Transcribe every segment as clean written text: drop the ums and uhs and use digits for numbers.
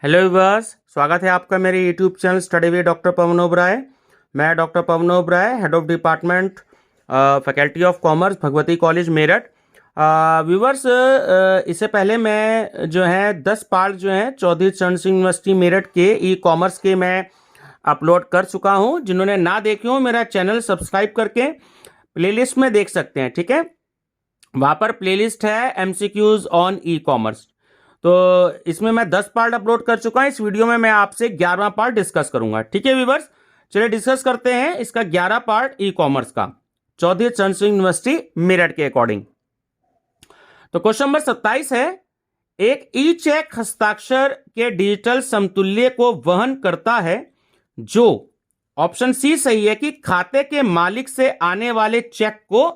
Hello weavers, स्वागत है आपका मेरे YouTube channel study with doctor Pavan Oberoi. मैं doctor Pavan Oberoi, head of department faculty of commerce, Bhagwati college Meerut. Viewers, इससे पहले मैं जो है 10 पार्ट जो हैं चौधरी चरण सिंह यूनिवर्सिटी मेरठ के ई कॉमर्स के मैं अपलोड कर चुका हूं। जिन्होंने ना देखे हो मेरा चैनल सब्सक्राइब करके प्लेलिस्ट में देख सकते हैं, ठीक है। वहाँ पर प्लेलिस्ट है एमसीक्यूज ऑन ई कॉमर्स। तो इसमें मैं 10 पार्ट अपलोड कर चुका हूं। इस वीडियो में मैं आपसे 11वां पार्ट डिस्कस करूंगा, ठीक है व्यूवर्स। चलिए डिस्कस करते हैं इसका 11 पार्ट ई कॉमर्स का, चौधरी चरण सिंह यूनिवर्सिटी मेरठ के अकॉर्डिंग। तो क्वेश्चन नंबर 27 है, एक ई चेक हस्ताक्षर के डिजिटल समतुल्य को वहन करता है जो ऑप्शन सी सही है कि खाते के मालिक से आने वाले चेक को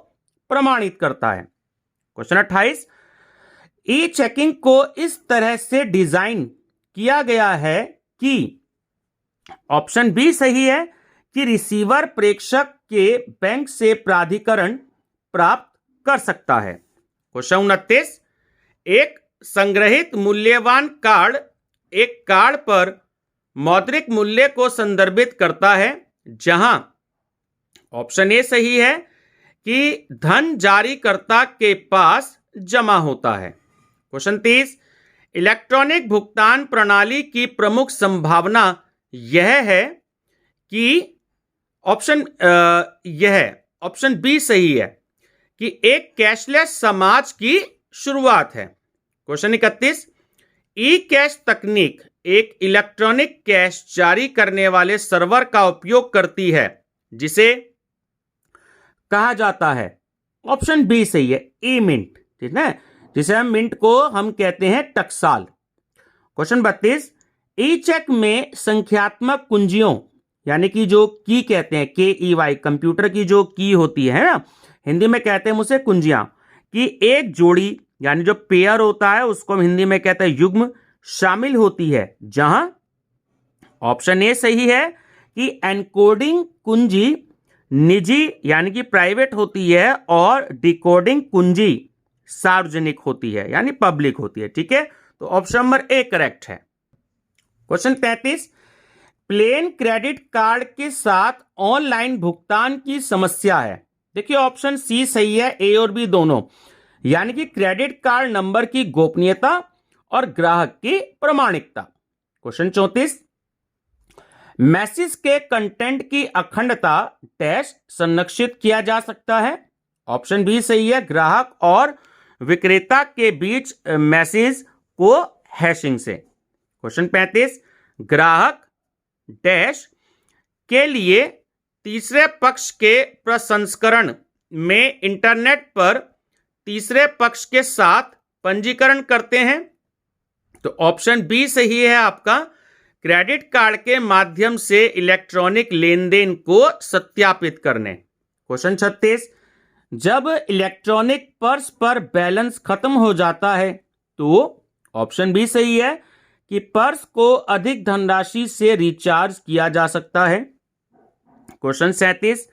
प्रमाणित करता है। क्वेश्चन 28, ई चेकिंग को इस तरह से डिजाइन किया गया है कि ऑप्शन बी सही है कि रिसीवर प्रेषक के बैंक से प्राधिकरण प्राप्त कर सकता है। क्वेश्चन 29, एक संग्रहित मूल्यवान कार्ड एक कार्ड पर मौद्रिक मूल्य को संदर्भित करता है, जहां ऑप्शन ए सही है कि धन जारीकर्ता के पास जमा होता है। क्वेश्चन 30, इलेक्ट्रॉनिक भुगतान प्रणाली की प्रमुख संभावना यह है कि ऑप्शन बी सही है कि एक कैशलेस समाज की शुरुआत है। क्वेश्चन 31, ई कैश तकनीक एक इलेक्ट्रॉनिक कैश जारी करने वाले सर्वर का उपयोग करती है जिसे कहा जाता है। ऑप्शन बी सही है, ई मिंट, ठीक है, जिसे हम मिंट को हम कहते हैं टकसाल। क्वेश्चन 32, ई चेक में संख्यात्मक कुंजियों यानी कि जो की कहते हैं KEY, कंप्यूटर की जो की होती है ना, हिंदी में कहते हैं उसे कुंजियां की एक जोड़ी यानी जो पेयर होता है उसको हम हिंदी में कहते हैं युग्म शामिल होती है, जहां ऑप्शन ए सही है कि एनकोडिंग कुंजी निजी यानी कि प्राइवेट होती है और डिकोडिंग कुंजी सार्वजनिक होती है यानी पब्लिक होती है, ठीक है। तो ऑप्शन नंबर ए करेक्ट है। क्वेश्चन 33, प्लेन क्रेडिट कार्ड के साथ ऑनलाइन भुगतान की समस्या है। देखिए ऑप्शन सी सही है, ए और बी दोनों, यानी कि क्रेडिट कार्ड नंबर की गोपनीयता और ग्राहक की प्रमाणिकता। क्वेश्चन 34, मैसेज के कंटेंट की अखंडता डैश संरक्षित किया जा सकता है। ऑप्शन बी सही है, ग्राहक और विक्रेता के बीच मैसेज को हैशिंग से। क्वेश्चन 35, ग्राहक डैश के लिए तीसरे पक्ष के प्रसंस्करण में इंटरनेट पर तीसरे पक्ष के साथ पंजीकरण करते हैं। तो ऑप्शन बी सही है आपका, क्रेडिट कार्ड के माध्यम से इलेक्ट्रॉनिक लेन देन को सत्यापित करने। क्वेश्चन 36, जब इलेक्ट्रॉनिक पर्स पर बैलेंस खत्म हो जाता है तो ऑप्शन बी सही है कि पर्स को अधिक धनराशि से रिचार्ज किया जा सकता है। क्वेश्चन 37,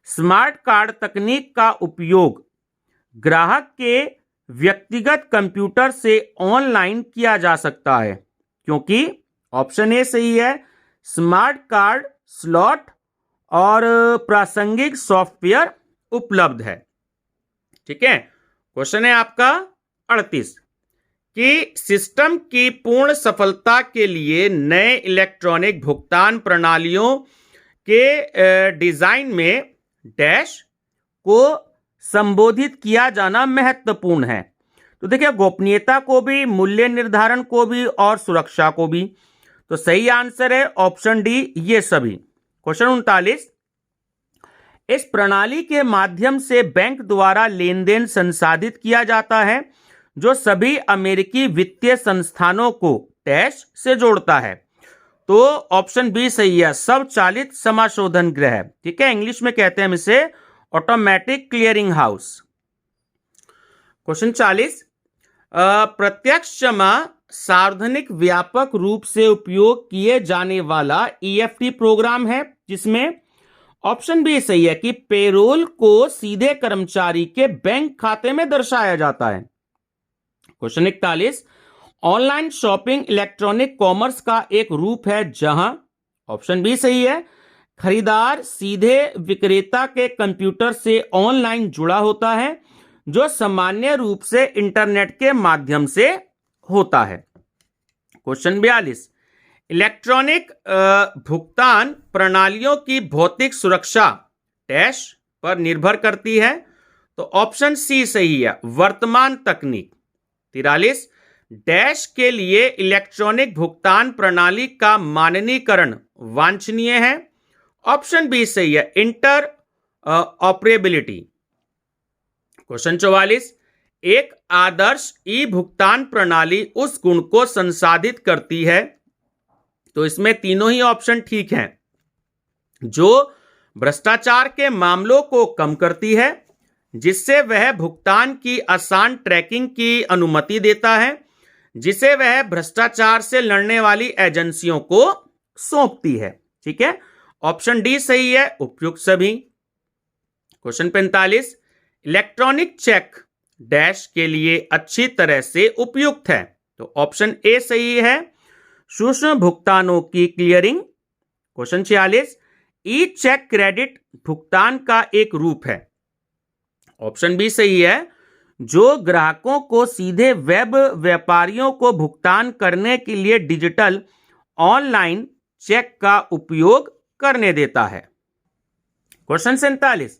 स्मार्ट कार्ड तकनीक का उपयोग ग्राहक के व्यक्तिगत कंप्यूटर से ऑनलाइन किया जा सकता है क्योंकि ऑप्शन ए सही है, स्मार्ट कार्ड स्लॉट और प्रासंगिक सॉफ्टवेयर उपलब्ध है, ठीक है। क्वेश्चन है आपका 38 कि सिस्टम की पूर्ण सफलता के लिए नए इलेक्ट्रॉनिक भुगतान प्रणालियों के डिजाइन में डैश को संबोधित किया जाना महत्वपूर्ण है। तो देखिए गोपनीयता को भी, मूल्य निर्धारण को भी और सुरक्षा को भी। तो सही आंसर है ऑप्शन डी, ये सभी। क्वेश्चन 39, इस प्रणाली के माध्यम से बैंक द्वारा लेन देन संसाधित किया जाता है जो सभी अमेरिकी वित्तीय संस्थानों को डैश से जोड़ता है। तो ऑप्शन बी सही है, स्वचालित समाशोधन गृह, ठीक है, इंग्लिश में कहते हैं हम इसे ऑटोमेटिक क्लियरिंग हाउस। क्वेश्चन 40, प्रत्यक्ष जमा सार्वजनिक व्यापक रूप से उपयोग किए जाने वाला EFT प्रोग्राम है जिसमें ऑप्शन बी सही है कि पेरोल को सीधे कर्मचारी के बैंक खाते में दर्शाया जाता है। Question 41, online shopping electronic commerce का एक रूप है जहां, ऑप्शन बी सही है, खरीदार सीधे विक्रेता के कंप्यूटर से ऑनलाइन जुड़ा होता है, जो सामान्य रूप से इंटरनेट के माध्यम से होता है। क्वेश्चन 42, इलेक्ट्रॉनिक भुगतान प्रणालियों की भौतिक सुरक्षा डैश पर निर्भर करती है। तो ऑप्शन सी सही है, वर्तमान तकनीक। 43, डैश के लिए इलेक्ट्रॉनिक भुगतान प्रणाली का माननीकरण वांछनीय है। ऑप्शन बी सही है, इंटर ऑपरेबिलिटी। क्वेश्चन 44, एक आदर्श ई भुगतान प्रणाली उस गुण को संसाधित करती है। तो इसमें तीनों ही ऑप्शन ठीक हैं, जो भ्रष्टाचार के मामलों को कम करती है, जिससे वह भुगतान की आसान ट्रैकिंग की अनुमति देता है, जिसे वह भ्रष्टाचार से लड़ने वाली एजेंसियों को सौंपती है। ठीक है, ऑप्शन डी सही है, उपयुक्त सभी। क्वेश्चन 45, इलेक्ट्रॉनिक चेक डैश के लिए अच्छी तरह से उपयुक्त है। तो ऑप्शन ए सही है, सूक्ष्म भुगतानों की क्लियरिंग। क्वेश्चन 46, ई चेक क्रेडिट भुगतान का एक रूप है। ऑप्शन बी सही है, जो ग्राहकों को सीधे वेब व्यापारियों को भुगतान करने के लिए डिजिटल ऑनलाइन चेक का उपयोग करने देता है। क्वेश्चन 47,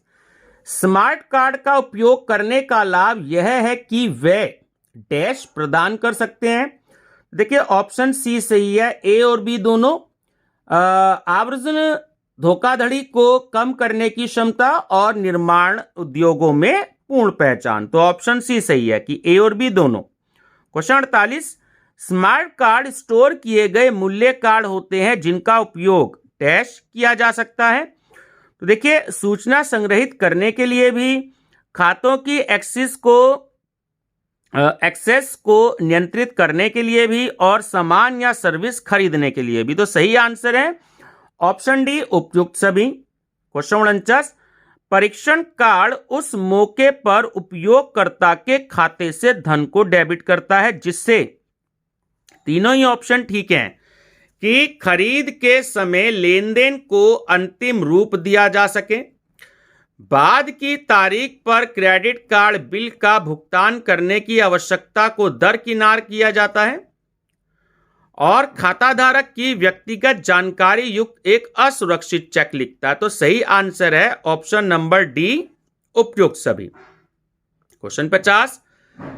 स्मार्ट कार्ड का उपयोग करने का लाभ यह है कि वे डैश प्रदान कर सकते हैं। देखिए ऑप्शन सी सही है, ए और बी दोनों। आवर्जन धोखाधड़ी को कम करने की क्षमता और निर्माण उद्योगों में पूर्ण पहचान। तो ऑप्शन सी सही है कि ए और बी दोनों। क्वेश्चन 48, स्मार्ट कार्ड स्टोर किए गए मूल्य कार्ड होते हैं जिनका उपयोग डैश किया जा सकता है। तो देखिए सूचना संग्रहित करने के लिए भी, खातों की एक्सेस को नियंत्रित करने के लिए भी, और सामान या सर्विस खरीदने के लिए भी। तो सही आंसर है ऑप्शन डी, उपयुक्त सभी। क्वेश्चन 49, परीक्षण कार्ड उस मौके पर उपयोगकर्ता के खाते से धन को डेबिट करता है, जिससे तीनों ही ऑप्शन ठीक हैं कि खरीद के समय लेन देन को अंतिम रूप दिया जा सके, बाद की तारीख पर क्रेडिट कार्ड बिल का भुगतान करने की आवश्यकता को दरकिनार किया जाता है, और खाताधारक की व्यक्तिगत जानकारी युक्त एक असुरक्षित चेक लिखता है। तो सही आंसर है ऑप्शन नंबर डी, उपयुक्त सभी। क्वेश्चन 50,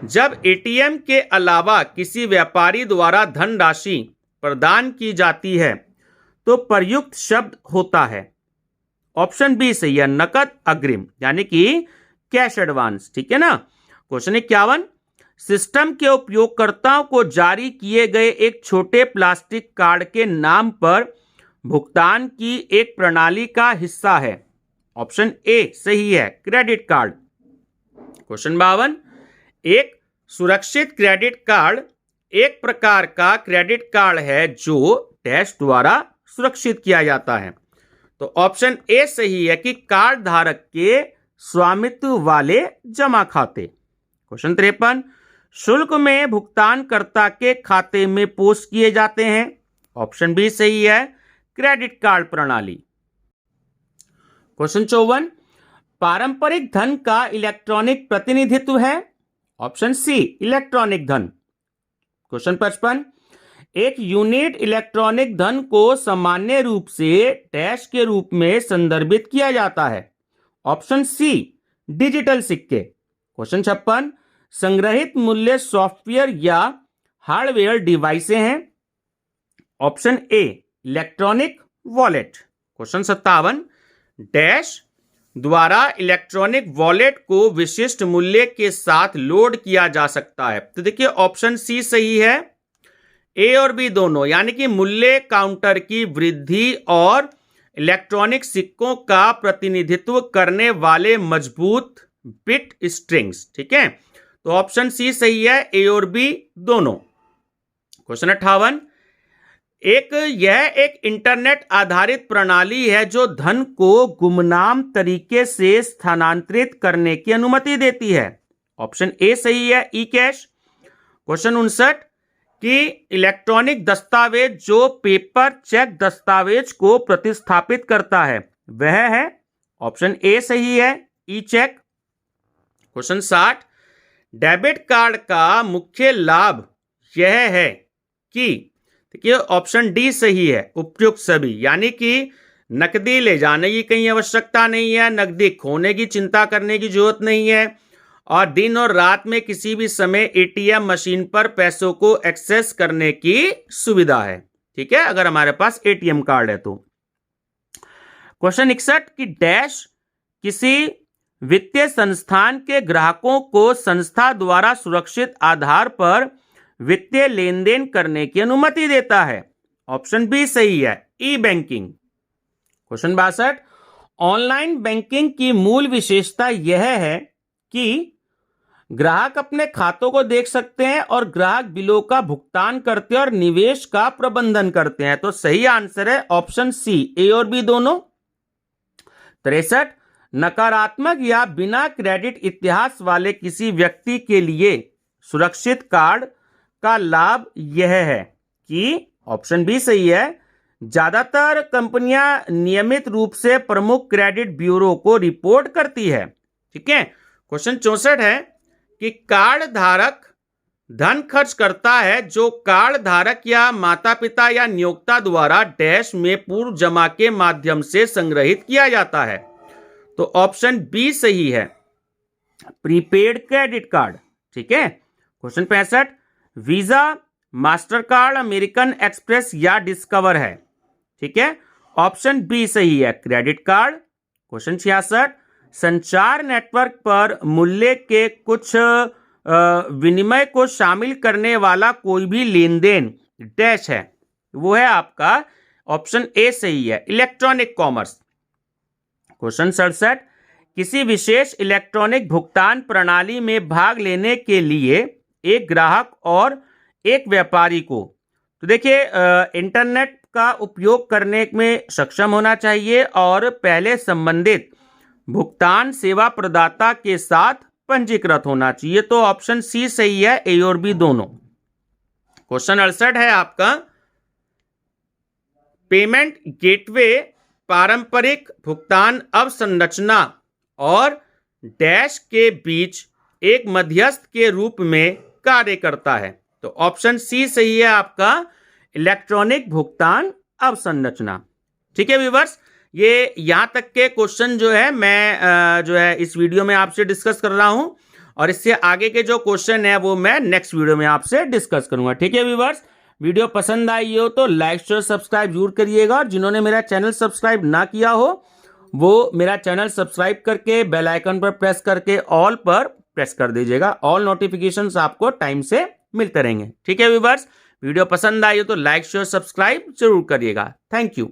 जब एटीएम के अलावा किसी व्यापारी द्वारा धनराशि प्रदान की जाती है तो प्रयुक्त शब्द होता है। ऑप्शन बी सही है, नकद अग्रिम, यानी कि कैश एडवांस। ठीक है ना। क्वेश्चन 51, सिस्टम के उपयोगकर्ताओं को जारी किए गए एक छोटे प्लास्टिक कार्ड के नाम पर भुगतान की एक प्रणाली का हिस्सा है। ऑप्शन ए सही है, क्रेडिट कार्ड। क्वेश्चन 52, एक सुरक्षित क्रेडिट कार्ड एक प्रकार का क्रेडिट कार्ड है जो डैश द्वारा सुरक्षित किया जाता है। तो ऑप्शन ए सही है कि कार्ड धारक के स्वामित्व वाले जमा खाते। क्वेश्चन 53, शुल्क में भुगतानकर्ता के खाते में पोस्ट किए जाते हैं। ऑप्शन बी सही है, क्रेडिट कार्ड प्रणाली। क्वेश्चन 54, पारंपरिक धन का इलेक्ट्रॉनिक प्रतिनिधित्व है। ऑप्शन सी, इलेक्ट्रॉनिक धन। क्वेश्चन 55, एक यूनिट इलेक्ट्रॉनिक धन को सामान्य रूप से डैश के रूप में संदर्भित किया जाता है। ऑप्शन सी, डिजिटल सिक्के। क्वेश्चन 56, संग्रहित मूल्य सॉफ्टवेयर या हार्डवेयर डिवाइसें हैं। Option A, electronic wallet. Question 57, dash द्वारा इलेक्ट्रॉनिक वॉलेट को विशिष्ट मूल्य के साथ लोड किया जा सकता है। तो देखिए ऑप्शन सी सही है, ए और बी दोनों, यानी कि मूल्य काउंटर की वृद्धि और इलेक्ट्रॉनिक सिक्कों का प्रतिनिधित्व करने वाले मजबूत बिट स्ट्रिंग्स। ठीक है, तो ऑप्शन सी सही है, ए और बी दोनों। क्वेश्चन 58, यह एक इंटरनेट आधारित प्रणाली है जो धन को गुमनाम तरीके से स्थानांतरित करने की अनुमति देती है। ऑप्शन ए सही है, ई कैश। क्वेश्चन 59, कि इलेक्ट्रॉनिक दस्तावेज जो पेपर चेक दस्तावेज को प्रतिस्थापित करता है वह है, ऑप्शन ए सही है, ई चेक। क्वेश्चन 60, डेबिट कार्ड का मुख्य लाभ यह है कि, देखिए ऑप्शन डी सही है, उपयुक्त सभी, यानी कि नकदी ले जाने की कहीं आवश्यकता नहीं है, नकदी खोने की चिंता करने की जरूरत नहीं है, और दिन और रात में किसी भी समय एटीएम मशीन पर पैसों को एक्सेस करने की सुविधा है। ठीक है, अगर हमारे पास एटीएम कार्ड है तो। क्वेश्चन 61 की डैश किसी वित्तीय संस्थान के ग्राहकों को संस्था द्वारा सुरक्षित आधार पर वित्तीय लेन देन करने की अनुमति देता है, ऑप्शन बी सही है, ई बैंकिंग। क्वेश्चन 62, ऑनलाइन बैंकिंग की मूल विशेषता यह है कि ग्राहक अपने खातों को देख सकते हैं और ग्राहक बिलों का भुगतान करते हैं और निवेश का प्रबंधन करते हैं। तो सही आंसर है ऑप्शन सी, ए और बी दोनों। 63, नकारात्मक या बिना क्रेडिट इतिहास वाले किसी व्यक्ति के लिए सुरक्षित कार्ड का लाभ यह है कि, ऑप्शन बी सही है, ज्यादातर कंपनियां नियमित रूप से प्रमुख क्रेडिट ब्यूरो को रिपोर्ट करती है। ठीक है। क्वेश्चन 64 है कि कार्ड धारक धन खर्च करता है जो कार्ड धारक या माता पिता या नियोक्ता द्वारा डैश में पूर्व जमा के माध्यम से संग्रहित किया जाता है। तो ऑप्शन बी सही है, प्रीपेड क्रेडिट कार्ड। ठीक है। Question 65, visa, master card, American express या डिस्कवर है। ठीक है, ऑप्शन बी सही है, क्रेडिट कार्ड। क्वेश्चन 66, संचार नेटवर्क पर मूल्य के कुछ विनिमय को शामिल करने वाला कोई भी लेन देन डैश है, वो है आपका ऑप्शन ए सही है, इलेक्ट्रॉनिक कॉमर्स। क्वेश्चन 67, किसी विशेष इलेक्ट्रॉनिक भुगतान प्रणाली में भाग लेने के लिए एक ग्राहक और एक व्यापारी को, तो देखिए इंटरनेट का उपयोग करने में सक्षम होना चाहिए और पहले संबंधित भुगतान सेवा प्रदाता के साथ पंजीकृत होना चाहिए। तो ऑप्शन सी सही है, ए और बी दोनों। क्वेश्चन 68 है आपका, पेमेंट गेटवे पारंपरिक भुगतान अवसंरचना और डैश के बीच एक मध्यस्थ के रूप में कार्य करता है। तो ऑप्शन सी सही है आपका, इलेक्ट्रॉनिक भुगतान अवसंरचना। ठीक है व्यूअर्स, ये यहां तक के क्वेश्चन जो है मैं जो है इस वीडियो में आपसे डिस्कस कर रहा हूं, और इससे आगे के जो क्वेश्चन है वो मैं नेक्स्ट वीडियो में आपसे डिस्कस करूंगा। ठीक है व्यूअर्स, वीडियो पसंद आई हो तो लाइक शेयर सब्सक्राइब जरूर करिएगा, और जिन्होंने मेरा चैनल सब्सक्राइब ना किया हो वो मेरा चैनल सब्सक्राइब करके बेल आइकन पर प्रेस करके ऑल पर प्रेस कर दीजिएगा। ऑल नोटिफिकेशंस आपको टाइम से मिलते रहेंगे। ठीक है व्यूअर्स, वीडियो पसंद आई हो तो लाइक शेयर सब्सक्राइब जरूर करिएगा। Thank you.